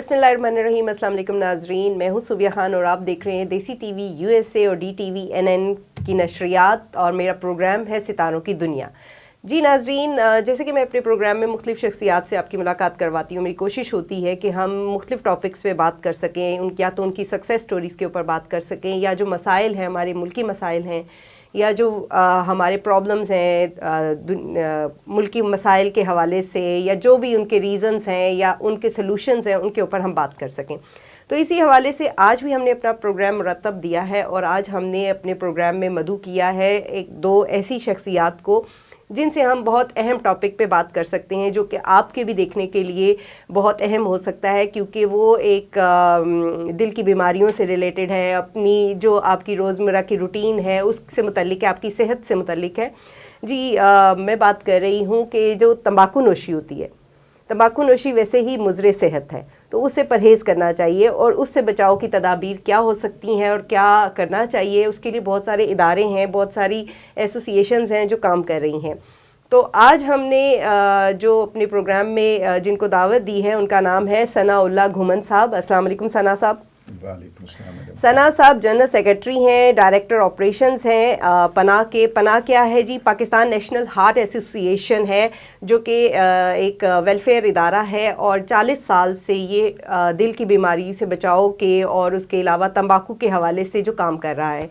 بسم اللہ الرحمن الرحیم. السلام علیکم ناظرین, میں ہوں صوبیہ خان اور آپ دیکھ رہے ہیں دیسی ٹی وی USA اور DTV NN کی نشریات, اور میرا پروگرام ہے ستاروں کی دنیا. جی ناظرین, جیسے کہ میں اپنے پروگرام میں مختلف شخصیات سے آپ کی ملاقات کرواتی ہوں, میری کوشش ہوتی ہے کہ ہم مختلف ٹاپکس پہ بات کر سکیں, یا تو ان کی سکسیس سٹوریز کے اوپر بات کر سکیں, یا جو مسائل ہیں ہمارے ملکی مسائل ہیں, یا جو ہمارے پرابلمز ہیں ملکی مسائل کے حوالے سے, یا جو بھی ان کے ریزنز ہیں یا ان کے سلوشنز ہیں, ان کے اوپر ہم بات کر سکیں. تو اسی حوالے سے آج بھی ہم نے اپنا پروگرام مرتب دیا ہے, اور آج ہم نے اپنے پروگرام میں مدعو کیا ہے ایک دو ایسی شخصیات کو جن سے ہم بہت اہم ٹاپک پہ بات کر سکتے ہیں, جو کہ آپ کے بھی دیکھنے کے لیے بہت اہم ہو سکتا ہے, کیونکہ وہ ایک دل کی بیماریوں سے ریلیٹڈ ہے, اپنی جو آپ کی روزمرہ کی روٹین ہے اس سے متعلق ہے, آپ کی صحت سے متعلق ہے. جی میں بات کر رہی ہوں کہ جو تمباکو نوشی ہوتی ہے, تمباکو نوشی ویسے ہی مضر صحت ہے, تو اس سے پرہیز کرنا چاہیے, اور اس سے بچاؤ کی تدابیر کیا ہو سکتی ہیں اور کیا کرنا چاہیے, اس کے لیے بہت سارے ادارے ہیں, بہت ساری ایسوسیشنز ہیں جو کام کر رہی ہیں. تو آج ہم نے جو اپنے پروگرام میں جن کو دعوت دی ہے ان کا نام ہے ثناء اللہ گھومن صاحب. السلام علیکم ثناء صاحب. وعلیکم السلام. ثناء صاحب جنرل سیکرٹری ہیں, ڈائریکٹر آپریشنز ہیں پناہ کے. پناہ کیا ہے جی؟ پاکستان نیشنل ہارٹ ایسوسیشن ہے, جو کہ ایک ویلفیئر ادارہ ہے, اور 40 سال سے یہ دل کی بیماری سے بچاؤ کے اور اس کے علاوہ تمباکو کے حوالے سے جو کام کر رہا ہے,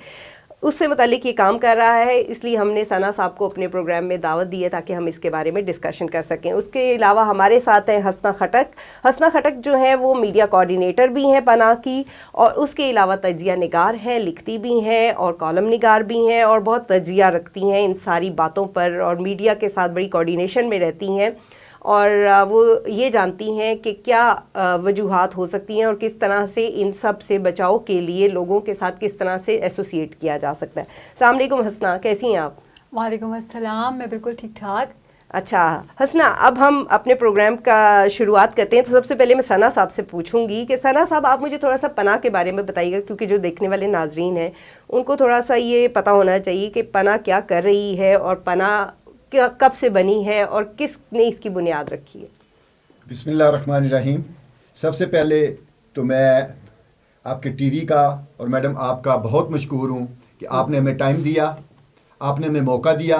اس سے متعلق یہ کام کر رہا ہے. اس لیے ہم نے ثناء صاحب کو اپنے پروگرام میں دعوت دی ہے تاکہ ہم اس کے بارے میں ڈسکشن کر سکیں. اس کے علاوہ ہمارے ساتھ ہیں حسنہ خٹک. حسنہ خٹک جو ہیں وہ میڈیا کوآرڈینیٹر بھی ہیں پناہ کی, اور اس کے علاوہ تجزیہ نگار ہیں, لکھتی بھی ہیں اور کالم نگار بھی ہیں, اور بہت تجزیہ رکھتی ہیں ان ساری باتوں پر, اور میڈیا کے ساتھ بڑی کوآرڈینیشن میں رہتی ہیں, اور وہ یہ جانتی ہیں کہ کیا وجوہات ہو سکتی ہیں اور کس طرح سے ان سب سے بچاؤ کے لیے لوگوں کے ساتھ کس طرح سے ایسوسیٹ کیا جا سکتا ہے. السلام علیکم حسنہ, کیسی ہیں آپ؟ وعلیکم السلام, میں بالکل ٹھیک ٹھاک. اچھا حسنہ, اب ہم اپنے پروگرام کا شروعات کرتے ہیں. تو سب سے پہلے میں ثناء صاحب سے پوچھوں گی کہ ثناء صاحب آپ مجھے تھوڑا سا پناہ کے بارے میں بتائیے گا, کیونکہ جو دیکھنے والے ناظرین ہیں ان کو تھوڑا سا یہ پتہ ہونا چاہیے کہ پناہ کیا کر رہی ہے, اور پناہ کب سے بنی ہے, اور کس نے اس کی بنیاد رکھی ہے. بسم اللہ الرحمن الرحیم. سب سے پہلے تو میں آپ کے ٹی وی کا اور میڈم آپ کا بہت مشکور ہوں کہ آپ نے ہمیں ٹائم دیا, آپ نے ہمیں موقع دیا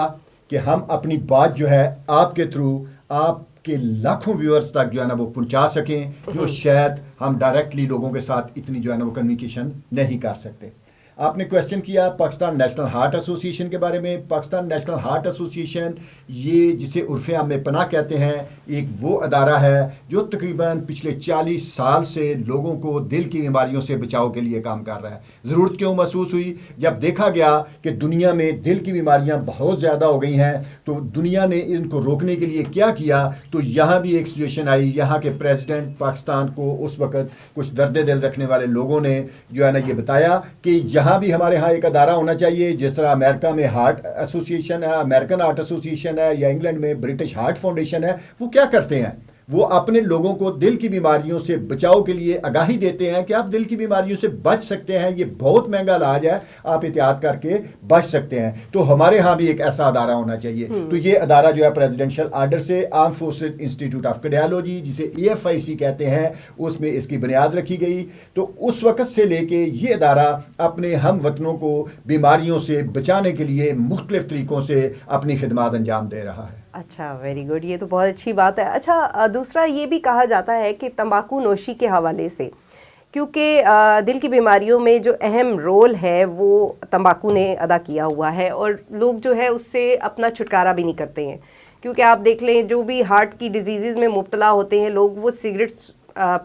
کہ ہم اپنی بات جو ہے آپ کے تھرو آپ کے لاکھوں ویورز تک جو ہے نا وہ پہنچا سکیں, جو شاید ہم ڈائریکٹلی لوگوں کے ساتھ اتنی جو ہے نا وہ کمیونیکیشن نہیں کر سکتے. آپ نے کویسچن کیا پاکستان نیشنل ہارٹ ایسوسیشن کے بارے میں. پاکستان نیشنل ہارٹ ایسوسیشن یہ جسے عرف عام میں پناہ کہتے ہیں, ایک وہ ادارہ ہے جو تقریباً پچھلے 40 سال سے لوگوں کو دل کی بیماریوں سے بچاؤ کے لیے کام کر رہا ہے. ضرورت کیوں محسوس ہوئی؟ جب دیکھا گیا کہ دنیا میں دل کی بیماریاں بہت زیادہ ہو گئی ہیں, تو دنیا نے ان کو روکنے کے لیے کیا کیا, تو یہاں بھی ایک سچویشن آئی. یہاں کے پریزیڈنٹ پاکستان کو اس وقت کچھ درد دل رکھنے والے لوگوں نے جو ہے نا یہ بتایا کہ یہاں بھی ہمارے ہاں ایک ادارہ ہونا چاہیے, جس طرح امریکہ میں ہارٹ ایسوسیشن ہے, امریکن ہارٹ ایسوسیشن ہے, یا انگلینڈ میں برٹش ہارٹ فاؤنڈیشن ہے. وہ کیا کرتے ہیں؟ وہ اپنے لوگوں کو دل کی بیماریوں سے بچاؤ کے لیے آگاہی دیتے ہیں کہ آپ دل کی بیماریوں سے بچ سکتے ہیں, یہ بہت مہنگا علاج ہے, آپ احتیاط کر کے بچ سکتے ہیں. تو ہمارے ہاں بھی ایک ایسا ادارہ ہونا چاہیے. تو یہ ادارہ جو ہے پریزیڈنشل آرڈر سے arm forces institute of cardiology, جسے AFIC کہتے ہیں, اس میں اس کی بنیاد رکھی گئی. تو اس وقت سے لے کے یہ ادارہ اپنے ہم وطنوں کو بیماریوں سے بچانے کے لیے مختلف طریقوں سے اپنی خدمات انجام دے رہا ہے. اچھا, ویری گڈ, یہ تو بہت اچھی بات ہے. اچھا, دوسرا یہ بھی کہا جاتا ہے کہ تمباکو نوشی کے حوالے سے, کیونکہ دل کی بیماریوں میں جو اہم رول ہے وہ تمباکو نے ادا کیا ہوا ہے, اور لوگ جو ہے اس سے اپنا چھٹکارا بھی نہیں کرتے ہیں. کیونکہ آپ دیکھ لیں جو بھی ہارٹ کی ڈیزیزز میں مبتلا ہوتے ہیں لوگ, وہ سگریٹس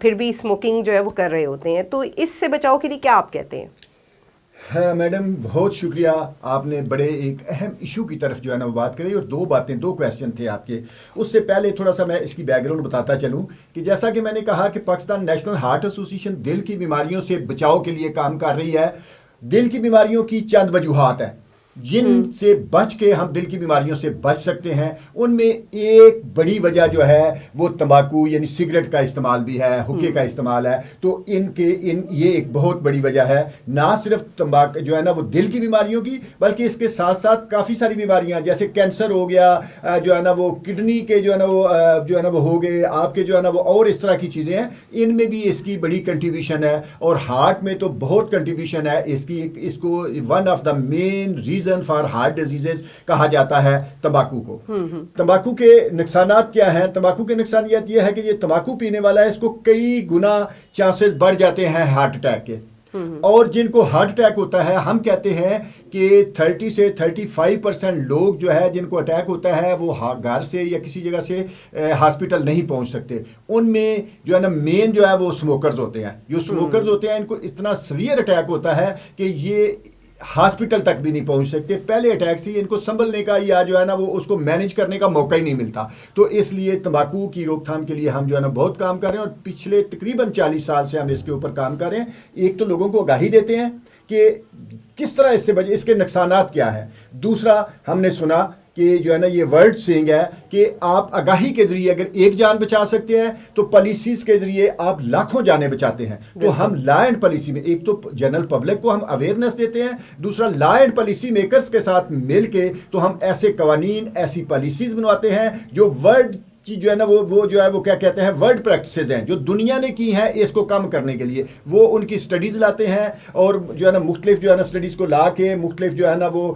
پھر بھی اسموکنگ جو ہے وہ کر رہے ہوتے ہیں. تو اس سے بچاؤ کے لیے کیا آپ کہتے ہیں؟ ہاں میڈم, بہت شکریہ, آپ نے بڑے ایک اہم ایشو کی طرف جو ہے نا وہ بات کری, اور دو کویسچن تھے آپ کے. اس سے پہلے تھوڑا سا میں اس کی بیک گراؤنڈ بتاتا چلوں کہ جیسا کہ میں نے کہا کہ پاکستان نیشنل ہارٹ ایسوسیشن دل کی بیماریوں سے بچاؤ کے لیے کام کر رہی ہے. دل کی بیماریوں کی چند وجوہات ہیں. جن سے بچ کے ہم دل کی بیماریوں سے بچ سکتے ہیں، ان میں ایک بڑی وجہ جو ہے وہ تمباکو یعنی سگریٹ کا استعمال بھی ہے، حکے کا استعمال ہے. تو یہ ایک بہت بڑی وجہ ہے، نہ صرف تمباکو جو ہے نا وہ دل کی بیماریوں کی، بلکہ اس کے ساتھ ساتھ کافی ساری بیماریاں جیسے کینسر ہو گیا، جو ہے نا وہ کڈنی کے جو ہے نا وہ ہو گئے آپ کے جو ہے نا وہ، اور اس طرح کی چیزیں ہیں، ان میں بھی اس کی بڑی کنٹریبیوشن ہے. اور ہارٹ میں تو بہت کنٹریبیوشن ہے اس کی. اس کو one of the main reason for heart diseases کہا جاتا ہے تمباکو کو. تمباکو کے نقصانات کیا ہیں؟ تمباکو کے نقصانات یہ ہے کہ یہ تمباکو پینے والا ہے اس کو کئی گنا چانسز بڑھ جاتے ہیں ہارٹ اٹیک کے. اور جن کو ہارٹ اٹیک ہوتا ہے، ہم کہتے ہیں کہ 30 سے 35% لوگ جو ہے جن کو اٹیک ہوتا ہے وہ گھر سے یا کسی جگہ سے ہاسپٹل نہیں پہنچ سکتے. ان میں جو ہے نا مین جو ہے وہ سموکرز ہوتے ہیں. جو سموکرز ہوتے ہیں ان کو اتنا سیویئر اٹیک ہوتا ہے کہ یہ ہاسپٹل تک بھی نہیں پہنچ سکتے. پہلے اٹیک سے ان کو سنبھلنے کا یا جو ہے نا وہ اس کو مینج کرنے کا موقع ہی نہیں ملتا. تو اس لیے تمباکو کی روک تھام کے لیے ہم جو ہے نا بہت کام کر رہے ہیں، اور پچھلے تقریباً 40 سال سے ہم اس کے اوپر کام کر رہے ہیں. ایک تو لوگوں کو آگاہی دیتے ہیں کہ کس طرح اس سے بچے، اس کے نقصانات کیا ہیں. دوسرا ہم نے سنا کہ جو ہے نا یہ ورلڈ سینگ ہے کہ آپ آگاہی کے ذریعے اگر ایک جان بچا سکتے ہیں تو پالیسیز کے ذریعے آپ لاکھوں جانیں بچاتے ہیں. تو ہم لا اینڈ پالیسی میں ایک تو جنرل پبلک کو ہم اویئرنیس دیتے ہیں، دوسرا لا اینڈ پالیسی میکرز کے ساتھ مل کے تو ہم ایسے قوانین، ایسی پالیسیز بنواتے ہیں جو ورلڈ کی جو ہے نا وہ جو ہے وہ کیا کہتے ہیں ورلڈ پریکٹسز ہیں جو دنیا نے کی ہیں اس کو کم کرنے کے لیے. وہ ان کی سٹڈیز لاتے ہیں اور جو ہے نا مختلف جو ہے نا سٹڈیز کو لا کے، مختلف جو ہے نا وہ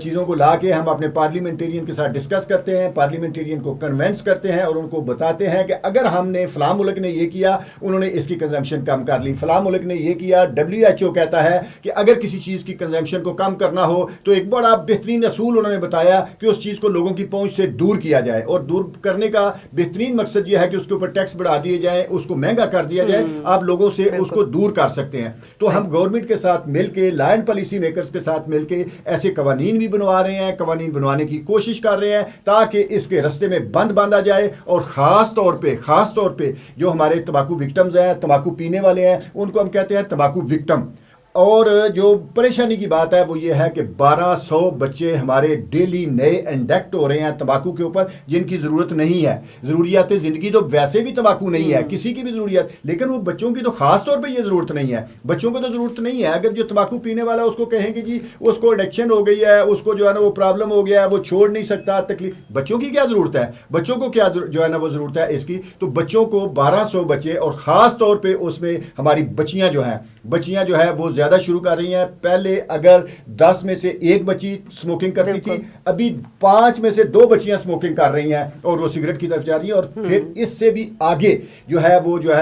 چیزوں کو لا کے ہم اپنے پارلیمنٹیرین کے ساتھ ڈسکس کرتے ہیں، پارلیمنٹیرین کو کنونس کرتے ہیں اور ان کو بتاتے ہیں کہ اگر ہم نے فلاں ملک نے یہ کیا، انہوں نے اس کی کنزمپشن کم کر لی، فلاں ملک نے یہ کیا. WHO کہتا ہے کہ اگر کسی چیز کی کنزمپشن کو کم کرنا ہو تو ایک بڑا بہترین اصول انہوں نے بتایا کہ اس چیز کو لوگوں کی پہنچ سے دور کیا جائے. اور دور کرنے کا بہترین مقصد یہ ہے کہ اس کے اوپر ٹیکس بڑھا دیے جائیں، اس کو مہنگا کر دیا جائے، آپ لوگوں سے اس کو دور کر سکتے ہیں. تو ہم گورنمنٹ کے ساتھ مل کے، لا اینڈ پالیسی میکرز کے ساتھ مل کے ایسے قوانین بھی بنوا رہے ہیں، قوانین بنوانے کی کوشش کر رہے ہیں تاکہ اس کے رستے میں بند باندھا جائے. اور خاص طور پہ جو ہمارے تمباکو وکٹمز ہیں، تمباکو پینے والے ہیں، ان کو ہم کہتے ہیں تمباکو وکٹم. اور جو پریشانی کی بات ہے وہ یہ ہے کہ 1200 بچے ہمارے ڈیلی نئے انڈکٹ ہو رہے ہیں تمباکو کے اوپر جن کی ضرورت نہیں ہے. ضروریات زندگی تو ویسے بھی تمباکو نہیں ہے کسی کی بھی ضروریات، لیکن وہ بچوں کی تو خاص طور پہ یہ ضرورت نہیں ہے. بچوں کو تو ضرورت نہیں ہے. اگر جو تمباکو پینے والا اس کو کہیں کہ جی اس کو ایڈکشن ہو گئی ہے، اس کو جو ہے نا وہ پرابلم ہو گیا ہے، وہ چھوڑ نہیں سکتا، تکلیف، بچوں کی کیا ضرورت ہے؟ بچوں کو کیا جو ہے نا وہ ضرورت ہے اس کی؟ تو بچوں کو 1200 بچے، اور خاص طور پہ اس میں ہماری بچیاں جو ہے وہ زیادہ شروع کر رہی ہیں. پہلے اگر 10 میں سے ایک بچی سموکنگ کرتی تھی، ابھی 5 میں سے 2 بچیاں سموکنگ کر رہی ہیں اور وہ سگریٹ کی طرف جا رہی ہیں. اور پھر اس سے بھی آگے جو ہے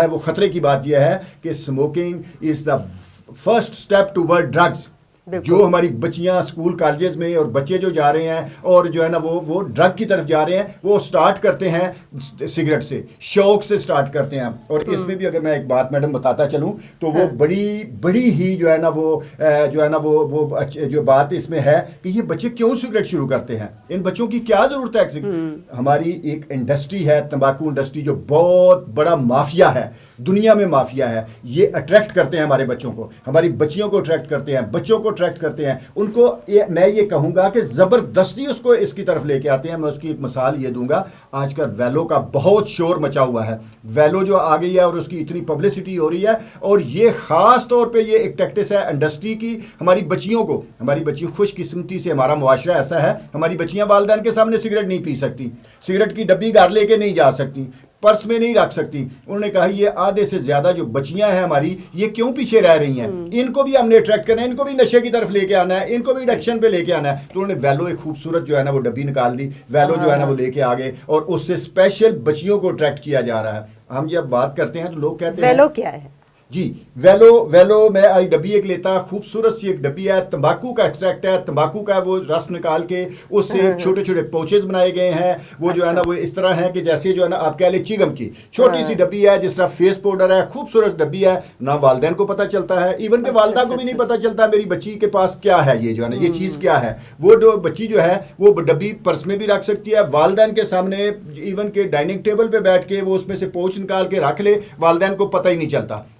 وہ خطرے کی بات یہ ہے کہ smoking is the first step toward drugs. جو ہماری بچیاں اسکول کالجز میں اور بچے جو جا رہے ہیں اور جو ہے نا وہ ڈرگ کی طرف جا رہے ہیں، وہ سٹارٹ کرتے ہیں سگریٹ سے، شوق سے سٹارٹ کرتے ہیں. اور اس میں بھی اگر میں ایک بات میڈم بتاتا چلوں تو وہ بڑی ہی جو ہے نا وہ جو بات اس میں ہے کہ یہ بچے کیوں سگریٹ شروع کرتے ہیں، ان بچوں کی کیا ضرورت ہے. ہماری ایک انڈسٹری ہے تمباکو انڈسٹری جو بہت بڑا مافیا ہے، دنیا میں مافیا ہے. یہ اٹریکٹ کرتے ہیں ہمارے بچوں کو، ہماری بچیوں کو اٹریکٹ کرتے ہیں، بچوں کو اٹریکٹ کرتے ہیں. ان کو میں یہ کہوں گا کہ زبردستی اس کو اس کی طرف لے کے آتے ہیں. میں اس کی ایک مثال یہ دوں گا، آج کل ویلو کا بہت شور مچا ہوا ہے. ویلو جو آ گئی ہے اور اس کی اتنی پبلسٹی ہو رہی ہے، اور یہ خاص طور پہ یہ ایک ٹیکٹس ہے انڈسٹری کی. ہماری بچیوں خوش قسمتی سے ہمارا معاشرہ ایسا ہے، ہماری بچیاں والدین کے سامنے سگریٹ نہیں پی سکتی، سگریٹ کی ڈبی گھر لے کے نہیں جا سکتی، پرس میں نہیں رکھ سکتی. انہوں نے کہا یہ آدھے سے زیادہ جو بچیاں ہیں ہماری، یہ کیوں پیچھے رہ رہی ہیں؟ ان کو بھی ہم نے اٹریکٹ کرنا ہے، ان کو بھی نشے کی طرف لے کے آنا ہے، ان کو بھی ایڈکشن پہ لے کے آنا ہے. تو انہوں نے ویلو ایک خوبصورت جو ہے نا وہ ڈبی نکال دی، ویلو جو ہے نا وہ لے کے آگے، اور اس سے اسپیشل بچیوں کو اٹریکٹ کیا جا رہا ہے. ہم جب بات کرتے ہیں تو لوگ کہتے ہیں ویلو کیا ہے؟ جی ویلو میں آئی ڈبی ایک لیتا، خوبصورت سی ایک ڈبی ہے، تمباکو کا ایکسٹریکٹ ہے، تمباکو کا وہ رس نکال کے اس سے چھوٹے چھوٹے پوچز بنائے گئے ہیں. وہ جو ہے نا وہ اس طرح ہے کہ جیسے جو ہے نا آپ کہہ لیں چیگم کی چھوٹی سی ڈبی ہے، جس طرح فیس پاؤڈر ہے، خوبصورت ڈبی ہے. نہ والدین کو پتہ چلتا ہے، ایون کہ والدہ کو بھی نہیں پتہ چلتا میری بچی کے پاس کیا ہے، یہ جو ہے نا یہ چیز کیا ہے. وہ جو بچی جو ہے وہ ڈبی پرس میں بھی رکھ سکتی ہے، والدین کے سامنے ایون کہ ڈائننگ ٹیبل پہ بیٹھ کے وہ اس میں سے پوچھ نکال کے رکھ لے، والدین کو پتہ ہی نہیں چلتا.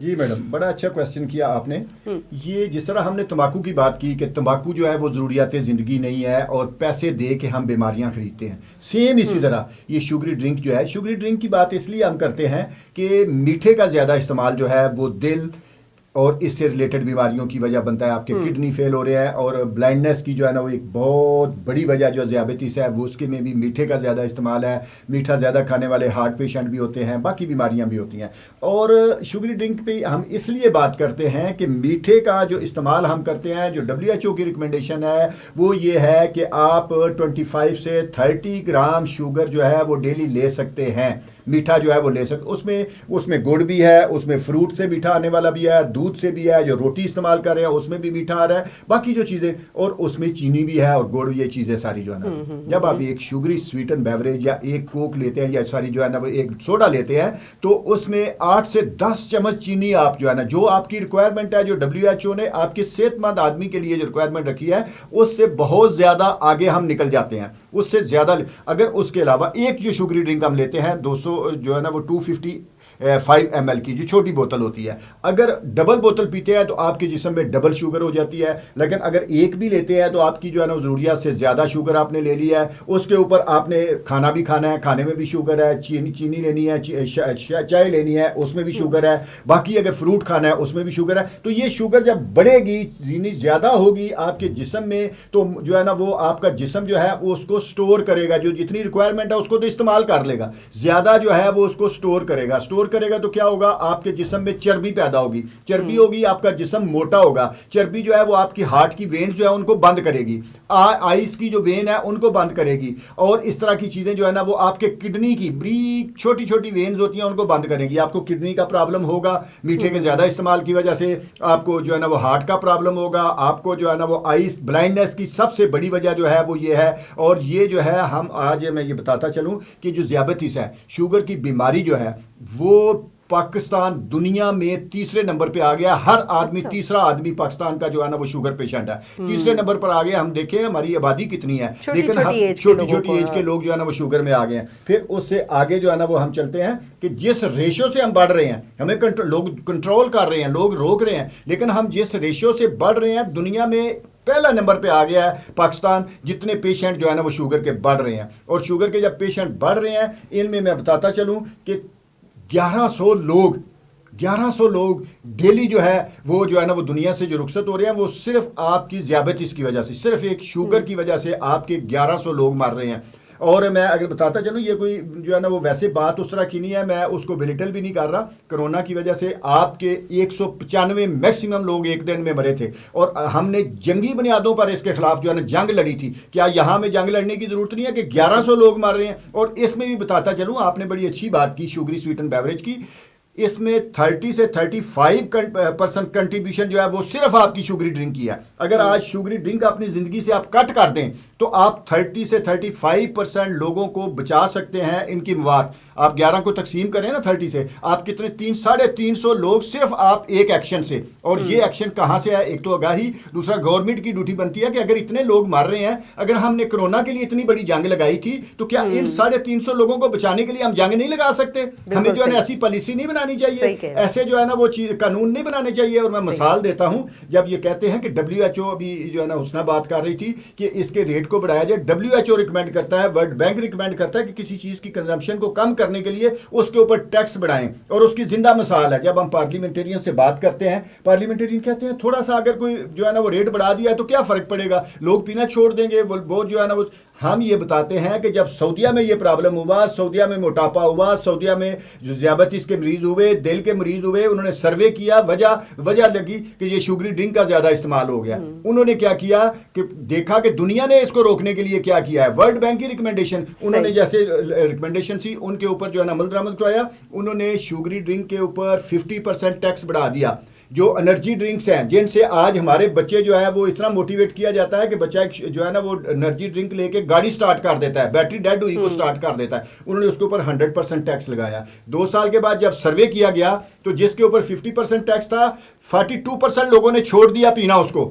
جی میڈم، بڑا اچھا کویشچن کیا آپ نے. یہ جس طرح ہم نے تمباکو کی بات کی کہ تمباکو جو ہے وہ ضروریات زندگی نہیں ہے اور پیسے دے کے ہم بیماریاں خریدتے ہیں، سیم اسی طرح یہ شوگری ڈرنک جو ہے، شوگری ڈرنک کی بات اس لیے ہم کرتے ہیں کہ میٹھے کا زیادہ استعمال جو ہے وہ دل اور اس سے ریلیٹڈ بیماریوں کی وجہ بنتا ہے. آپ کے کڈنی فیل ہو رہے ہیں اور بلائنڈنس کی جو ہے نا وہ ایک بہت بڑی وجہ جو ذیابیطس ہے وہ اس کے میں بھی میٹھے کا زیادہ استعمال ہے. میٹھا زیادہ کھانے والے ہارٹ پیشنٹ بھی ہوتے ہیں، باقی بیماریاں بھی ہوتی ہیں. اور شوگری ڈرنک پہ ہم اس لیے بات کرتے ہیں کہ میٹھے کا جو استعمال ہم کرتے ہیں، جو WHO کی ریکمنڈیشن ہے وہ یہ ہے کہ آپ 25 سے 30 گرام شوگر جو ہے وہ ڈیلی لے سکتے ہیں. میٹھا جو ہے وہ لے سکتے، اس میں گڑ بھی ہے، اس میں فروٹ سے میٹھا آنے والا بھی ہے، دودھ سے بھی ہے، جو روٹی استعمال کر رہے ہیں اس میں بھی میٹھا آ رہا ہے، باقی جو چیزیں، اور اس میں چینی بھی ہے اور گڑ، یہ چیزیں ساری جو ہے نا. جب آپ ایک شوگری سویٹن بیوریج یا ایک کوک لیتے ہیں یا ساری جو ہے نا وہ ایک سوڈا لیتے ہیں تو اس میں 8 سے 10 چمچ چینی آپ جو ہے نا، جو آپ کی ریکوائرمنٹ ہے، جو WHO نے آپ کے صحت مند آدمی کے لیے جو ریکوائرمنٹ رکھی ہے اس سے بہت زیادہ آگے ہم نکل جاتے ہیں، اس سے زیادہ. اگر اس کے علاوہ ایک جو شوگری ڈرنک ہم لیتے ہیں 200 جو ہے نا وہ 255 ml کی جو چھوٹی بوتل ہوتی ہے، اگر ڈبل بوتل پیتے ہیں تو آپ کے جسم میں ڈبل شوگر ہو جاتی ہے. لیکن اگر ایک بھی لیتے ہیں تو آپ کی جو ہے نا ضروریات سے زیادہ شوگر آپ نے لے لیا ہے. اس کے اوپر آپ نے کھانا بھی کھانا ہے، کھانے میں بھی شوگر ہے، چینی لینی ہے، چائے لینی ہے اس میں بھی شوگر ہے، باقی اگر فروٹ کھانا ہے اس میں بھی شوگر ہے. تو یہ شوگر جب بڑھے گی، چینی زیادہ ہوگی آپ کے جسم میں، تو جو ہے نا وہ آپ کا جسم جو ہے وہ اس کو سٹور کرے گا، جو جتنی ریکوائرمنٹ ہے اس کو تو استعمال کر لے گا، زیادہ جو ہے وہ اس کو سٹور کرے گا تو کیا ہوگا، آپ کے جسم میں چربی پیدا ہوگی، چربی ہوگی، آپ کا جسم موٹا ہوگا. چربی جو ہے وہ آپ کی ہارٹ کی وینز جو ہے ان کو بند کرے گی، آئس کی جو وین ہے ان کو بند کرے گی، اور اس طرح کی چیزیں جو ہے نا وہ آپ کے کڈنی کی بریک چھوٹی چھوٹی وینز ہوتی ہیں ان کو بند کرے گی. آپ کو کڈنی کا پرابلم ہوگا میٹھے کے زیادہ استعمال کی وجہ سے، آپ کو جو ہے نا وہ ہارٹ کا پرابلم ہوگا، آپ کو جو ہے نا وہ آئس بلائنڈنس کی سب سے بڑی وجہ جو ہے وہ یہ ہے. اور یہ جو ہے ہم آج میں یہ بتاتا چلوں کہ جو ذیابیطس ہے، شوگر کی بیماری جو ہے وہ پاکستان دنیا میں تیسرے نمبر پہ آ گیا. ہر آدمی، تیسرا آدمی پاکستان کا جو ہے نا وہ شوگر پیشنٹ ہے، تیسرے نمبر پر آ گیا. ہم دیکھیں ہماری آبادی کتنی ہے، لیکن چھوٹی چھوٹی ایج کے لوگ جو ہے نا وہ شوگر میں آ گئے ہیں. پھر اس سے آگے جو ہے نا وہ ہم چلتے ہیں کہ جس ریشو سے ہم بڑھ رہے ہیں، ہمیں لوگ کنٹرول کر رہے ہیں، لوگ روک رہے ہیں، لیکن ہم جس ریشو سے بڑھ رہے ہیں دنیا میں پہلا نمبر پہ آ گیا ہے پاکستان. جتنے پیشنٹ جو ہے نا وہ شوگر کے بڑھ رہے ہیں، اور شوگر کے جب پیشنٹ بڑھ رہے ہیں ان میں بتاتا چلوں کہ 1100 لوگ ڈیلی جو ہے وہ نا وہ دنیا سے جو رخصت ہو رہے ہیں وہ صرف آپ کی ذیابیطس کی وجہ سے، صرف ایک شوگر کی وجہ سے آپ کے 1100 لوگ مر رہے ہیں. اور میں اگر بتاتا چلوں، یہ کوئی جو ہے نا وہ ویسے بات اس طرح کی نہیں ہے، میں اس کو بلیٹل بھی نہیں کر رہا. کرونا کی وجہ سے آپ کے 195 میکسیمم لوگ ایک دن میں مرے تھے، اور ہم نے جنگی بنیادوں پر اس کے خلاف جو ہے نا جنگ لڑی تھی. کیا یہاں میں جنگ لڑنے کی ضرورت نہیں ہے کہ 1100 لوگ مر رہے ہیں؟ اور اس میں بھی بتاتا چلوں، آپ نے بڑی اچھی بات کی شوگری سویٹن بیوریج کی، اس میں 30 سے 35% کنٹریبیوشن جو ہے وہ صرف آپ کی شوگری ڈرنک کی ہے. اگر آج شوگری ڈرنک اپنی زندگی سے آپ کٹ کر دیں تو آپ 30 سے 35% لوگوں کو بچا سکتے ہیں ان کی موات. آپ 11 کو تقسیم کریں نا 30 سے، آپ کتنے 350 لوگ صرف آپ ایک ایکشن سے. اور یہ ایکشن کہاں سے ہے؟ ایک تو آگاہی، دوسرا گورنمنٹ کی ڈیوٹی بنتی ہے کہ اگر اتنے لوگ مر رہے ہیں، اگر ہم نے کرونا کے لیے اتنی بڑی جنگ لگائی تھی تو کیا ان 350 لوگوں کو بچانے کے لیے ہم جنگ نہیں لگا سکتے؟ ہمیں جو ہے نا ایسی پالیسی نہیں بنانی چاہیے، ایسے جو ہے نا وہ قانون نہیں بنانے چاہیے. اور میں مثال دیتا ہوں، جب یہ کہتے ہیں کہ WHO ابھی جو ہے نا حسنہ بات کر رہی تھی کہ اس کے ریٹ کو بڑھایا جائے، WHO ریکمینڈ کرتا ہے، ورلڈ بینک ریکمینڈ کرتا ہے کہ کسی چیز کی کنزمپشن کو کم کرنے کے لیے اس کے اوپر ٹیکس بڑھائیں. اور اس کی زندہ مثال ہے جب ہم پارلیمنٹرین سے بات کرتے ہیں، پارلیمنٹرین کہتے ہیں تھوڑا سا اگر کوئی جو ہے نا وہ ریٹ بڑھا دیا ہے تو کیا فرق پڑے گا، لوگ پینا چھوڑ دیں گے. وہ جو ہے نا وہ ہم یہ بتاتے ہیں کہ جب سعودیہ میں یہ پرابلم ہوا، سعودیہ میں موٹاپا ہوا، سعودیہ میں جو ذیابیطس کے مریض ہوئے، دل کے مریض ہوئے، انہوں نے سروے کیا، وجہ لگی کہ یہ شوگری ڈرنک کا زیادہ استعمال ہو گیا. انہوں نے کیا کیا کہ دیکھا کہ دنیا نے اس کو روکنے کے لیے کیا کیا ہے، ورلڈ بینک کی ریکمنڈیشن، انہوں نے جیسے ریکمنڈیشن تھی ان کے اوپر جو ہے نا عمل درآمد کرایا. انہوں نے شوگری ڈرنک کے اوپر 50% ٹیکس بڑھا دیا. جو انرجی ڈرنکس ہیں جن سے آج ہمارے بچے جو ہے وہ اتنا موٹیویٹ کیا جاتا ہے کہ بچہ جو ہے نا وہ انرجی ڈرنک لے کے گاڑی سٹارٹ کر دیتا ہے، بیٹری ڈیڈ ہوئی کو سٹارٹ کر دیتا ہے. انہوں نے اس کے اوپر 100% ٹیکس لگایا. 2 سال کے بعد جب سروے کیا گیا تو جس کے اوپر 50% ٹیکس تھا، 42% لوگوں نے چھوڑ دیا پینا اس کو.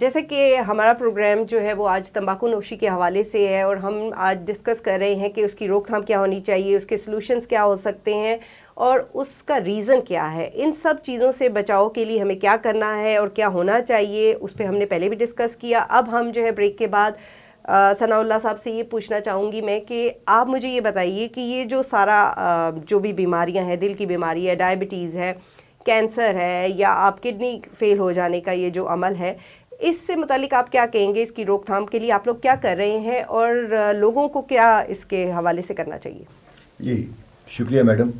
جیسے کہ ہمارا پروگرام جو ہے وہ آج تمباکو نوشی کے حوالے سے ہے اور ہم آج ڈسکس کر رہے ہیں کہ اس کی روک تھام کیا ہونی چاہیے, اس کے سلوشنز کیا ہو سکتے ہیں اور اس کا ریزن کیا ہے. ان سب چیزوں سے بچاؤ کے لیے ہمیں کیا کرنا ہے اور کیا ہونا چاہیے اس پہ ہم نے پہلے بھی ڈسکس کیا. اب ہم جو ہے بریک کے بعد ثناء اللہ صاحب سے یہ پوچھنا چاہوں گی میں کہ آپ مجھے یہ بتائیے کہ یہ جو سارا جو بھی بیماریاں ہیں, دل کی بیماری ہے, ڈائبٹیز ہے, کینسر ہے یا آپ کڈنی فیل ہو جانے کا یہ جو عمل ہے, اس سے متعلق آپ کیا کہیں گے؟ اس کی روک تھام کے لیے آپ لوگ کیا کر رہے ہیں اور لوگوں کو کیا اس کے حوالے سے کرنا چاہیے؟ جی شکریہ میڈم,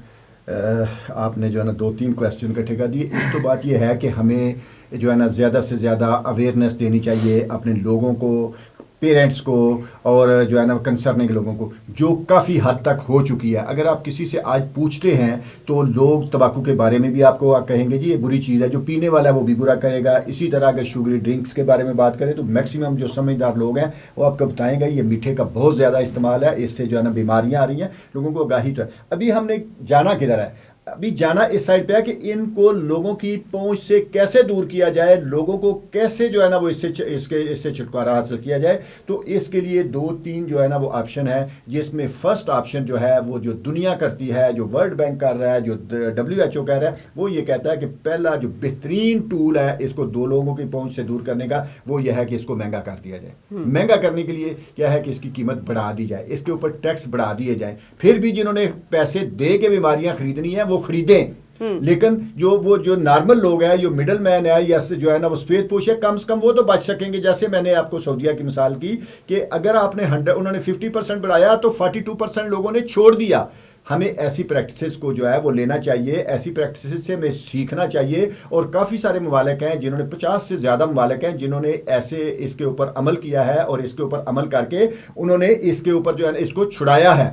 آپ نے جو ہے نا 2-3 کویسچن اکٹھے کر دیے. ایک تو بات یہ ہے کہ ہمیں جو ہے نا زیادہ سے زیادہ اویئرنیس دینی چاہیے اپنے لوگوں کو, پیرنٹس کو اور جو ہے نا کنسرننگ لوگوں کو, جو کافی حد تک ہو چکی ہے. اگر آپ کسی سے آج پوچھتے ہیں تو لوگ تمباکو کے بارے میں بھی آپ کو کہیں گے جی یہ بری چیز ہے, جو پینے والا ہے وہ بھی برا کہے گا. اسی طرح اگر شوگری ڈرنکس کے بارے میں بات کریں تو میکسیمم جو سمجھدار لوگ ہیں وہ آپ کو بتائیں گے یہ میٹھے کا بہت زیادہ استعمال ہے, اس سے جو ہے نا بیماریاں آ رہی ہیں, لوگوں کو آگاہی تو ہے. ابھی ہم نے جانا کدھر ہے؟ ابھی جانا اس سائڈ پہ ہے کہ ان کو لوگوں کی پہنچ سے کیسے دور کیا جائے, لوگوں کو کیسے جو ہے نا وہ اس سے چھٹکارا حاصل کیا جائے. تو اس کے لیے 2-3 جو ہے نا وہ آپشن ہے, جس میں فرسٹ آپشن جو ہے وہ جو دنیا کرتی ہے, جو ورلڈ بینک کر رہا ہے, جو WHO کہہ رہا ہے, وہ یہ کہتا ہے کہ پہلا جو بہترین ٹول ہے اس کو 2 لوگوں کی پہنچ سے دور کرنے کا, وہ یہ ہے کہ اس کو مہنگا کر دیا جائے. مہنگا کرنے کے لیے کیا ہے کہ اس کی قیمت بڑھا دی جائے, اس کے اوپر ٹیکس بڑھا دیے جائیں. پھر بھی جنہوں نے پیسے دے کے بیماریاں خریدنی ہیں وہ خریدیں, لیکن جو نارمل لوگ ہیں, جو مڈل مین ہے یا جو ہے نا وہ سفید پوش ہے, کم سے کم وہ تو بچ سکیں گے. جیسے میں نے آپ کو سعودیہ کی مثال کی کہ اگر آپ نے انہوں نے 50% بڑھایا تو 42% لوگوں نے چھوڑ دیا. ہمیں ایسی پریکٹسز کو جو ہے وہ لینا چاہیے, ایسی پریکٹسز سے ہمیں سیکھنا چاہیے. اور کافی سارے ممالک ہیں جنہوں نے 50 سے زیادہ ممالک ہیں جنہوں نے ایسے اس کے اوپر عمل کیا ہے اور اس کے اوپر عمل کر کے انہوں نے اس کے اوپر جو ہے نا اس کو چھڑایا ہے,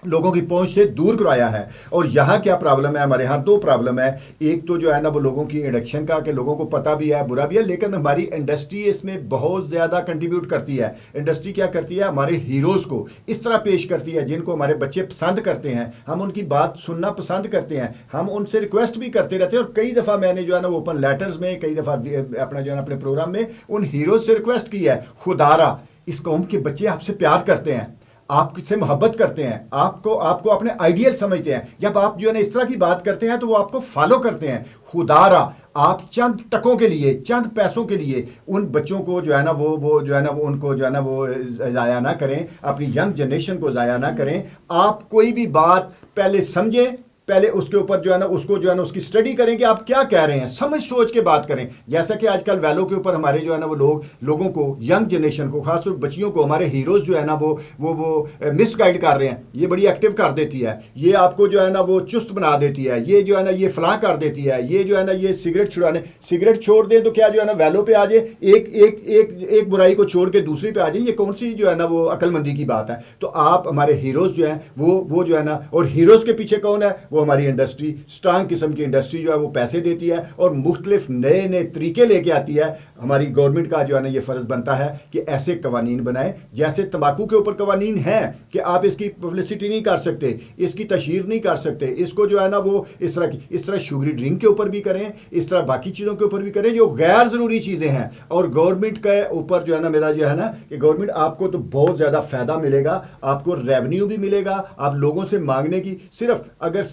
لوگوں کی پہنچ سے دور کرایا ہے. اور یہاں کیا پرابلم ہے؟ ہمارے ہاں 2 پرابلم ہے. ایک تو جو ہے نا وہ لوگوں کی انڈکشن کا کہ لوگوں کو پتہ بھی ہے برا بھی ہے, لیکن ہماری انڈسٹری اس میں بہت زیادہ کنٹریبیوٹ کرتی ہے. انڈسٹری کیا کرتی ہے؟ ہمارے ہیروز کو اس طرح پیش کرتی ہے جن کو ہمارے بچے پسند کرتے ہیں, ہم ان کی بات سننا پسند کرتے ہیں, ہم ان سے ریکویسٹ بھی کرتے رہتے ہیں. اور کئی دفعہ میں نے جو ہے نا وہ اوپن لیٹرز میں, کئی دفعہ اپنا جو ہے نا اپنے پروگرام میں ان ہیروز سے ریکویسٹ کی ہے, خدارا اس قوم کے بچے آپ سے پیار کرتے ہیں, آپ سے محبت کرتے ہیں, آپ کو اپنے آئیڈیل سمجھتے ہیں. جب آپ جو ہے نا اس طرح کی بات کرتے ہیں تو وہ آپ کو فالو کرتے ہیں. خدارا آپ چند ٹکوں کے لیے, چند پیسوں کے لیے ان بچوں کو جو ہے نا وہ جو ہے نا وہ ان کو جو ہے نا وہ ضائع نہ کریں, اپنی ینگ جنریشن کو ضائع نہ کریں. آپ کوئی بھی بات پہلے سمجھیں, پہلے اس کے اوپر جو ہے نا اس کو جو ہے نا اس کی اسٹڈی کریں کہ آپ کیا کہہ رہے ہیں, سمجھ سوچ کے بات کریں. جیسا کہ آج کل ویلو کے اوپر ہمارے جو ہے نا وہ لوگوں کو, ینگ جنریشن کو, خاص طور بچیوں کو ہمارے ہیروز جو ہے نا وہ مس گائڈ کر رہے ہیں. یہ بڑی ایکٹیو کر دیتی ہے, یہ آپ کو جو ہے نا وہ چست بنا دیتی ہے, یہ جو ہے نا یہ فلاں کر دیتی ہے, یہ جو ہے نا یہ سگریٹ چھوڑ دیں تو کیا جو ہے نا ویلو پہ آ جائے, ایک برائی کو چھوڑ کے دوسری پہ آ جائے. یہ کون سی جو ہے نا وہ عقل مندی کی بات ہے؟ تو آپ ہمارے ہیروز جو ہیں وہ جو ہے نا, اور ہیروز کے پیچھے کون ہے؟ وہ ہماری انڈسٹری, اسٹرانگ قسم کی انڈسٹری جو ہے وہ پیسے دیتی ہے اور مختلف نئے طریقے لے کے آتی ہے. ہماری گورنمنٹ کا جو ہے نا یہ فرض بنتا ہے کہ ایسے قوانین بنائیں, جیسے تمباکو کے اوپر قوانین ہیں کہ آپ اس کی پبلسٹی نہیں کر سکتے, اس کی تشہیر نہیں کر سکتے, اس کو جو ہے نا وہ اس طرح شوگری ڈرنک کے اوپر بھی کریں, اس طرح باقی چیزوں کے اوپر بھی کریں جو غیر ضروری چیزیں ہیں. اور گورنمنٹ کے اوپر جو ہے نا میرا جو ہے نا کہ گورنمنٹ آپ کو تو بہت زیادہ فائدہ ملے گا, آپ کو ریونیو بھی ملے گا. آپ لوگوں سے مانگنے کی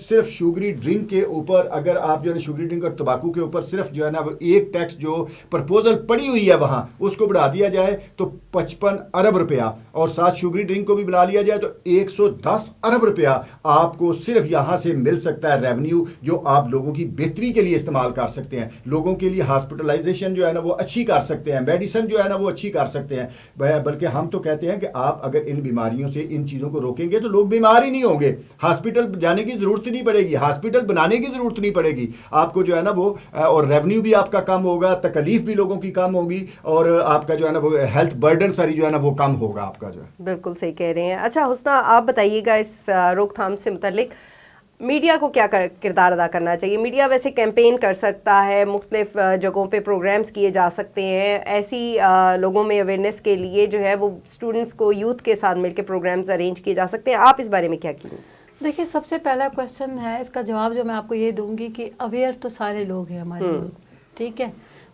صرف شوگری ڈرنک کے اوپر, اگر آپ جو ہے شوگری ڈرنک اور تمباکو کے اوپر صرف جو ہے نا وہ ایک ٹیکس جو پرپوزل پڑی ہوئی ہے وہاں اس کو بڑھا دیا جائے تو 55 ارب روپیہ, اور ساتھ شوگری ڈرنک کو بھی بڑھا لیا جائے تو 110 ارب روپیہ آپ کو صرف یہاں سے مل سکتا ہے ریونیو, جو آپ لوگوں کی بہتری کے لیے استعمال کر سکتے ہیں. لوگوں کے لیے ہاسپٹلائزیشن جو ہے نا وہ اچھی کر سکتے ہیں, میڈیسن جو ہے نا وہ اچھی کر سکتے ہیں. بلکہ ہم تو کہتے ہیں کہ آپ اگر ان بیماریوں سے ان چیزوں کو روکیں گے تو لوگ بیمار ہی نہیں ہوں گے, ہاسپٹل جانے کی ضرورت نہیں پڑے گی, ہاسپٹل بنانے کی ضرورت نہیں پڑے گی. آپ کو جو ہے نا وہ اور ریونیو بھی آپ کا کم ہوگا, تکلیف بھی لوگوں کی کم ہوگی, اور آپ کا جو ہے نا وہ ہیلتھ برڈن ساری جو ہے نا وہ کم ہوگا آپ کا جو ہے. بالکل صحیح کہہ رہے ہیں. اچھا حسنہ, آپ بتائیے گا اس روک تھام سے متعلق میڈیا کو کیا کردار ادا کرنا چاہیے؟ میڈیا ویسے کیمپین کر سکتا ہے, مختلف جگہوں پہ پروگرامز کیے جا سکتے ہیں, ایسی لوگوں میں اویئرنیس کے لیے جو ہے وہ اسٹوڈنٹس کو یوتھ کے ساتھ مل کے پروگرامز ارینج کیے جا سکتے ہیں. آپ اس بارے میں کیا کہیں؟ دیکھیے, سب سے پہلا کویشچن ہے, اس کا جواب جو میں آپ کو یہ دوں گی کہ اویئر تو سارے لوگ ہیں ہمارے ملک, ٹھیک ہے.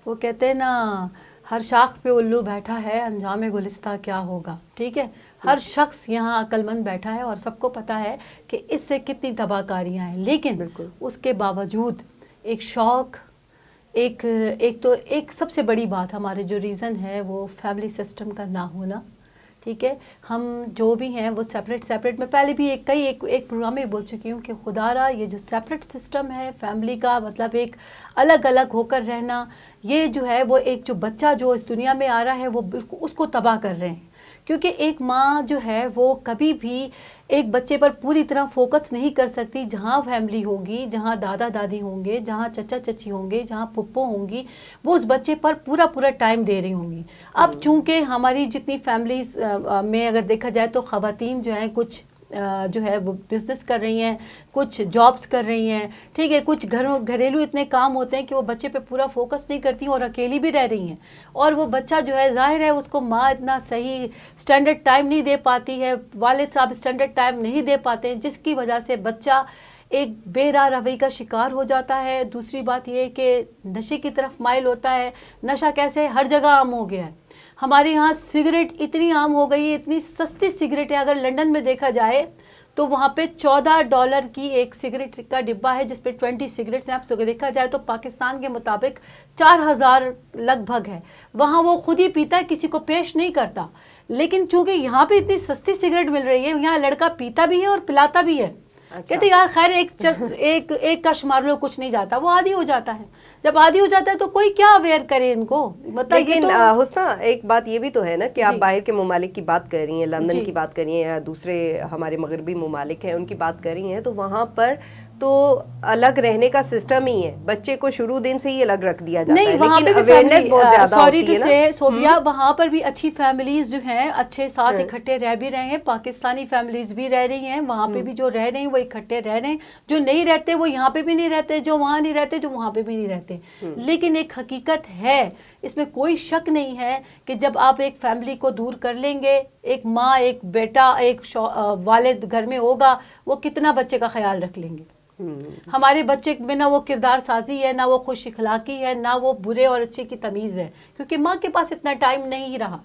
وہ کہتے ہیں نا ہر شاخ پہ الو بیٹھا ہے، انجام گلستہ کیا ہوگا، ٹھیک ہے. ہر شخص یہاں عقل مند بیٹھا ہے اور سب کو پتا ہے کہ اس سے کتنی تباہ کاریاں ہیں، لیکن اس کے باوجود ایک شوق، ایک سب سے بڑی بات ہمارے جو ریزن ہے وہ فیملی سسٹم کا نہ ہونا. ٹھیک ہے، ہم جو بھی ہیں وہ سیپریٹ میں پہلے بھی ایک پروگرام میں بول چکی ہوں کہ خدا را یہ جو سیپریٹ سسٹم ہے فیملی کا، مطلب ایک الگ الگ ہو کر رہنا، یہ جو ہے وہ ایک جو بچہ جو اس دنیا میں آ رہا ہے وہ بالکل اس کو تباہ کر رہے ہیں. کیونکہ ایک ماں جو ہے وہ کبھی بھی ایک بچے پر پوری طرح فوکس نہیں کر سکتی. جہاں فیملی ہوگی، جہاں دادا دادی ہوں گے، جہاں چچا چچی ہوں گے، جہاں پھپھو ہوں گی، وہ اس بچے پر پورا ٹائم دے رہی ہوں گی. اب چونکہ ہماری جتنی فیملیز میں اگر دیکھا جائے تو خواتین جو ہیں کچھ جو ہے وہ بزنس کر رہی ہیں، کچھ جابس کر رہی ہیں، ٹھیک ہے، کچھ گھریلو اتنے کام ہوتے ہیں کہ وہ بچے پہ پورا فوکس نہیں کرتی اور اکیلی بھی رہ رہی ہیں. اور وہ بچہ جو ہے ظاہر ہے اس کو ماں اتنا صحیح سٹینڈرڈ ٹائم نہیں دے پاتی ہے، والد صاحب سٹینڈرڈ ٹائم نہیں دے پاتے ہیں، جس کی وجہ سے بچہ ایک بے راہ روی کا شکار ہو جاتا ہے. دوسری بات یہ کہ نشے کی طرف مائل ہوتا ہے. نشہ کیسے ہر جگہ عام ہو گیا ہے. ہمارے یہاں سگریٹ اتنی عام ہو گئی ہے، اتنی سستی سگریٹ ہے. اگر لنڈن میں دیکھا جائے تو وہاں پہ $14 کی ایک سگریٹ کا ڈبہ ہے جس پہ 20 سگریٹس ہیں. آپ دیکھا جائے تو پاکستان کے مطابق 4000 لگ بھگ ہے. وہاں وہ خود ہی پیتا ہے، کسی کو پیش نہیں کرتا. لیکن چونکہ یہاں پہ اتنی سستی سگریٹ مل رہی ہے، یہاں لڑکا پیتا بھی ہے اور پلاتا بھی ہے. کہتے یار خیر ایک کا شمار لو کچھ نہیں جاتا، وہ عادی ہو جاتا ہے. جب عادی ہو جاتا ہے تو کوئی کیا اویئر کرے ان کو. مطلب لیکن حسنہ ایک بات یہ بھی تو ہے نا کہ آپ باہر کے ممالک کی بات کر رہی ہیں، لندن کی بات کر رہی ہیں یا دوسرے ہمارے مغربی ممالک ہیں ان کی بات کر رہی ہیں، تو وہاں پر تو الگ رہنے کا سسٹم ہی ہے. بچے کو شروع دن سے ہی الگ رکھ دیا جاتا ہے، لیکن اویئرنیس بہت زیادہ ہوتی ہے نا. صوبیہ وہاں پر بھی اچھی فیملیز جو ہیں اچھے ساتھ اکٹھے رہ بھی رہے ہیں. پاکستانی فیملیز بھی رہ رہی ہیں وہاں پہ بھی، جو رہ رہے ہیں وہ اکٹھے رہ رہے ہیں. جو نہیں رہتے وہ یہاں پہ بھی نہیں رہتے، جو وہاں نہیں رہتے جو وہاں پہ بھی نہیں رہتے. لیکن ایک حقیقت ہے، اس میں کوئی شک نہیں ہے کہ جب آپ ایک فیملی کو دور کر لیں گے، ایک ماں، ایک بیٹا، ایک والد گھر میں ہوگا، وہ کتنا بچے کا خیال رکھ لیں گے. ہمارے بچے میں نہ وہ کردار سازی ہے، نہ وہ خوش اخلاقی ہے، نہ وہ برے اور اچھے کی تمیز ہے، کیونکہ ماں کے پاس اتنا ٹائم نہیں رہا.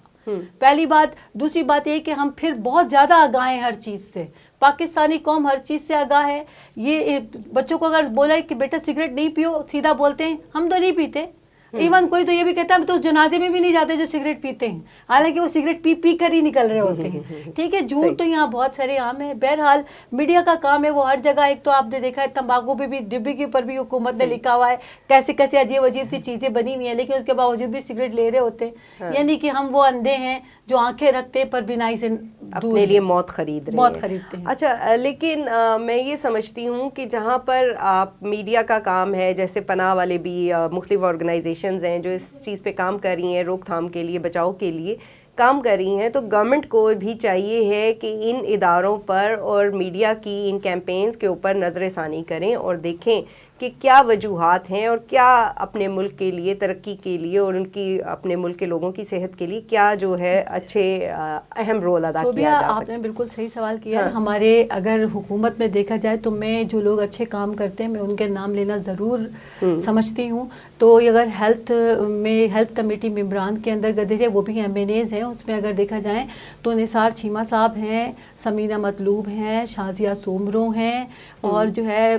پہلی بات. دوسری بات یہ کہ ہم پھر بہت زیادہ آگاہ ہیں ہر چیز سے. پاکستانی قوم ہر چیز سے آگاہ ہے. یہ بچوں کو اگر بولا کہ بیٹا سگریٹ نہیں پیو، سیدھا بولتے ہیں ہم تو نہیں پیتے. ایون کوئی تو یہ بھی کہتا ہے ہم تو اس جنازے میں بھی نہیں جاتے جو سگریٹ پیتے ہیں، حالانکہ وہ سگریٹ پی کر ہی نکل رہے ہوتے ہیں. ٹھیک ہے، جھوٹ تو یہاں بہت سارے عام ہے. بہرحال میڈیا کا کام ہے، وہ ہر جگہ. ایک تو آپ نے دیکھا ہے تمباکو پہ بھی ڈبے کے اوپر بھی حکومت نے لکھا ہوا ہے کیسے کیسے عجیب سی چیزیں بنی ہوئی ہیں، لیکن اس کے باوجود بھی سگریٹ لے رہے ہوتے ہیں. یعنی کہ ہم وہ اندھے ہیں جو آنکھیں رکھتے پر بینائی سے اپنے لیے موت خریدتے ہیں. اچھا، لیکن میں یہ سمجھتی ہوں کہ جہاں پر آپ میڈیا کا کام ہے، جیسے پناہ والے بھی مختلف آرگنائزیشنز ہیں جو اس چیز پہ کام کر رہی ہیں، روک تھام کے لیے، بچاؤ کے لیے کام کر رہی ہیں، تو گورنمنٹ کو بھی چاہیے ہے کہ ان اداروں پر اور میڈیا کی ان کیمپینز کے اوپر نظر ثانی کریں اور دیکھیں کہ کیا وجوہات ہیں اور کیا اپنے ملک کے لیے ترقی کے لیے اور ان کی اپنے ملک کے لوگوں کی صحت کے لیے کیا جو ہے اچھے اہم رول ادا کیا جا سکتا ہے. آپ نے بالکل صحیح سوال کیا. ہمارے اگر حکومت میں دیکھا جائے تو میں جو لوگ اچھے کام کرتے ہیں میں ان کے نام لینا ضرور سمجھتی ہوں. تو اگر ہیلتھ کمیٹی ممبران کے اندر گدے جائے، وہ بھی MNAs ہیں، اس میں اگر دیکھا جائے تو نثار چیمہ صاحب ہیں، سمینہ مطلوب ہیں، شازیہ سومرو ہیں، اور جو ہے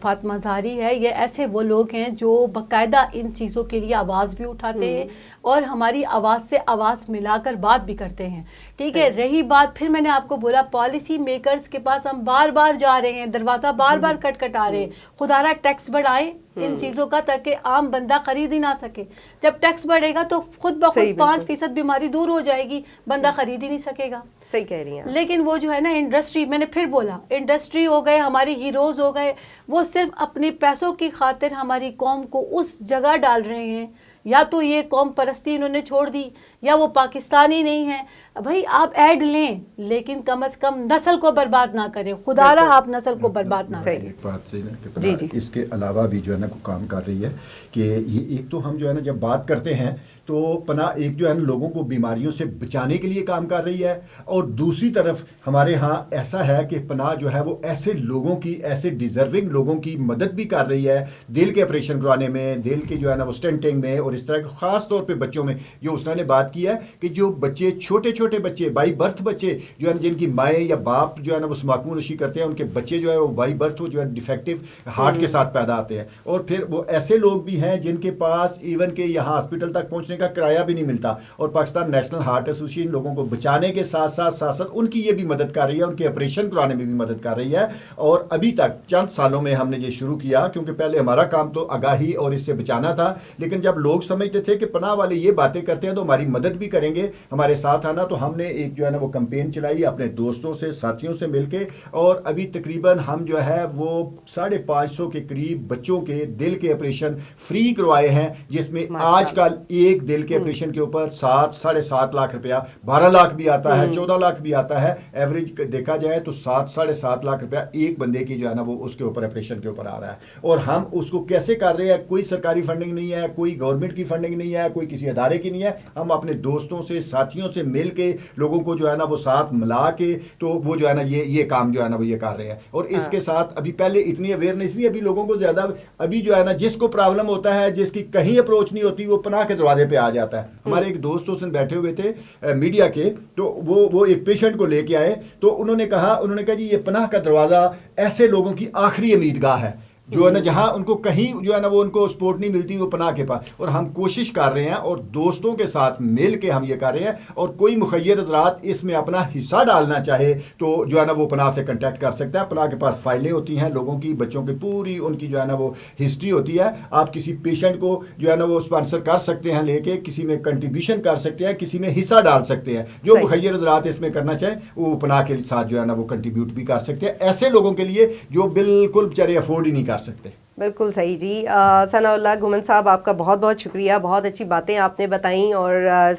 فاطمہ زہری ہے. یہ ایسے وہ لوگ ہیں جو باقاعدہ ان چیزوں کے لیے آواز بھی اٹھاتے ہیں اور ہماری آواز سے آواز ملا کر بات بھی کرتے ہیں. ٹھیک ہے، رہی بات پھر میں نے آپ کو بولا پالیسی میکرز کے پاس ہم بار بار جا رہے ہیں، دروازہ بار بار کٹکھٹا رہے ہیں. خدا را ٹیکس بڑھائیں ان چیزوں کا تاکہ عام بندہ خرید ہی نہ سکے. جب ٹیکس بڑھے گا تو خود بخود 5% بیماری دور ہو جائے گی، بندہ خرید ہی نہیں سکے گا. صحیح کہہ رہی ہیں. لیکن وہ جو ہے نا انڈسٹری، میں نے پھر بولا انڈسٹری ہو گئے، ہمارے ہیروز ہو گئے، وہ صرف اپنے پیسوں کی خاطر ہماری قوم کو اس جگہ ڈال رہے ہیں. یا تو یہ قوم پرستی انہوں نے چھوڑ دی، یا وہ پاکستانی نہیں ہیں. بھائی آپ ایڈ لیں لیکن کم از کم نسل کو برباد نہ کریں, خدا را آپ نسل کو برباد نہ کریں. ایک بات سے نا کہ اس کے علاوہ بھی جو ہے نا کو کام کر رہی ہے کہ یہ ایک تو ہم جو ہے نا جب بات کرتے ہیں تو پناہ ایک جو ہے نا لوگوں کو بیماریوں سے بچانے کے لیے کام کر رہی ہے, اور دوسری طرف ہمارے ہاں ایسا ہے کہ پناہ جو ہے وہ ایسے لوگوں کی, ایسے ڈیزرونگ لوگوں کی مدد بھی کر رہی ہے دل کے آپریشن کروانے میں, دل کے جو ہے نا وہ اسٹینٹنگ میں, اور اس طرح کے خاص طور پہ بچوں میں. جو اس نے بات کی ہے کہ جو بچے چھوٹے چھوٹے بچے بائی برتھ بچے جو ہے جن کی مائیں یا باپ جو ہے نا وہ تمباکو نوشی کرتے ہیں, ان کے بچے جو ہے وہ بائی برتھ جو ہے ڈیفیکٹو ہارٹ کے ساتھ پیدا آتے ہیں, اور پھر وہ ایسے لوگ بھی ہیں جن کے پاس ایون کہ یہاں ہاسپٹل تک پہنچنے کا کرایہ بھی نہیں ملتا, اور پاکستان نیشنل ہارٹ ایسوسیشن لوگوں کو بچانے کے ساتھ ساتھ ان کی یہ بھی مدد کر رہی ہے, ان کے آپریشن کرانے میں بھی مدد کر رہی ہے. اور ابھی تک چند سالوں میں ہم نے یہ شروع کیا, کیونکہ پہلے ہمارا کام تو آگاہی اور اس سے بچانا تھا, لیکن جب لوگ سمجھتے تھے کہ پناہ والے یہ باتیں کرتے ہیں تو ہماری مدد بھی کریں گے, ہمارے ساتھ آنا, تو ہم نے ایک جو ہے نا وہ کمپین چلائی اپنے دوستوں سے ساتھیوں سے مل کے, اور ابھی تقریباً ہم جو ہے وہ 550 کے قریب بچوں کے دل کے آپریشن فری کروائے ہیں, جس میں آج کل ایک دل کے آپریشن کے اوپر 7-7.5 لاکھ روپیہ, 12 لاکھ بھی آتا ہے, 14 لاکھ بھی آتا ہے, ایوریج دیکھا جائے تو 7-7.5 لاکھ روپیہ ایک بندے کی جو ہے نا وہ اس کے اوپر آپریشن کے اوپر آ رہا ہے. اور ہم اس کو کیسے کر رہے ہیں, کوئی سرکاری فنڈنگ نہیں ہے, کوئی گورنمنٹ کی فنڈنگ نہیں ہے, کوئی کسی ادارے کی نہیں ہے, ہم اپنے دوستوں سے ساتھیوں سے مل کے لوگوں کو جو ہے نا وہ ساتھ ملا کے تو وہ جو ہے نا یہ کام جو ہے نا وہ یہ کر رہے ہیں. اور اس کے ساتھ ابھی پہلے اتنی اویئرنیس نہیں, ابھی لوگوں کو زیادہ ابھی جو ہے نا جس کو پرابلم ہوتا ہے, جس کی کہیں اپروچ نہیں ہوتی, وہ پناہ کے دروازے پہ آ جاتا ہے. ہمارے ایک دوست اس دن بیٹھے ہوئے تھے میڈیا کے, تو وہ ایک پیشنٹ کو لے کے آئے, تو انہوں نے کہا جی یہ پناہ کا دروازہ ایسے لوگوں کی آخری امیدگاہ ہے جو ہے نا جہاں ان کو کہیں جو ہے نا وہ ان کو سپورٹ نہیں ملتی, وہ پناہ کے پاس. اور ہم کوشش کر رہے ہیں اور دوستوں کے ساتھ مل کے ہم یہ کر رہے ہیں, اور کوئی مخیر حضرات اس میں اپنا حصہ ڈالنا چاہے تو جو ہے نا وہ پناہ سے کنٹیکٹ کر سکتا ہے. پناہ کے پاس فائلیں ہوتی ہیں لوگوں کی, بچوں کی پوری ان کی جو ہے نا وہ ہسٹری ہوتی ہے. آپ کسی پیشنٹ کو جو ہے نا وہ اسپانسر کر سکتے ہیں لے کے, کسی میں کنٹریبیوشن کر سکتے ہیں, کسی میں حصہ ڈال سکتے ہیں. جو مخیر حضرات اس میں کرنا چاہیں وہ پناہ کے ساتھ جو ہے نا وہ کنٹریبیوٹ بھی کر سکتے ہیں, ایسے لوگوں کے لیے جو بالکل بیچارے افورڈ ہی نہیں کر سکتے. بالکل صحیح جی. ثناء اللہ گھومن صاحب, آپ کا بہت بہت شکریہ, بہت اچھی باتیں آپ نے بتائیں, اور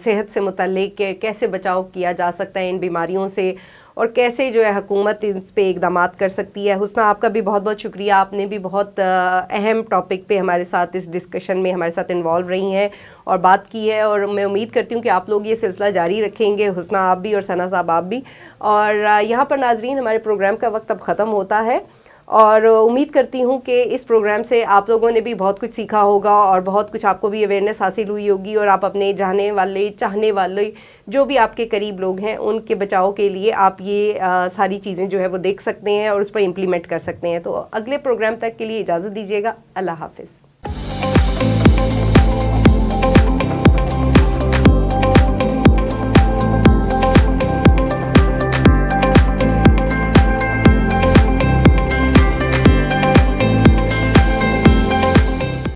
صحت سے متعلق کیسے بچاؤ کیا جا سکتا ہے ان بیماریوں سے, اور کیسے جو ہے حکومت اس پہ اقدامات کر سکتی ہے. حسنہ آپ کا بھی بہت بہت شکریہ, آپ نے بھی بہت اہم ٹاپک پہ ہمارے ساتھ اس ڈسکشن میں ہمارے ساتھ انوالو رہی ہیں اور بات کی ہے, اور میں امید کرتی ہوں کہ آپ لوگ یہ سلسلہ جاری رکھیں گے, حسنہ آپ بھی اور ثنا صاحب آپ بھی. اور یہاں پر ناظرین ہمارے پروگرام کا وقت اب ختم ہوتا ہے, اور امید کرتی ہوں کہ اس پروگرام سے آپ لوگوں نے بھی بہت کچھ سیکھا ہوگا, اور بہت کچھ آپ کو بھی اویئرنیس حاصل ہوئی ہوگی, اور آپ اپنے جانے والے چاہنے والے جو بھی آپ کے قریب لوگ ہیں ان کے بچاؤ کے لیے آپ یہ ساری چیزیں جو ہے وہ دیکھ سکتے ہیں اور اس پر امپلیمنٹ کر سکتے ہیں. تو اگلے پروگرام تک کے لیے اجازت دیجیے گا. اللہ حافظ.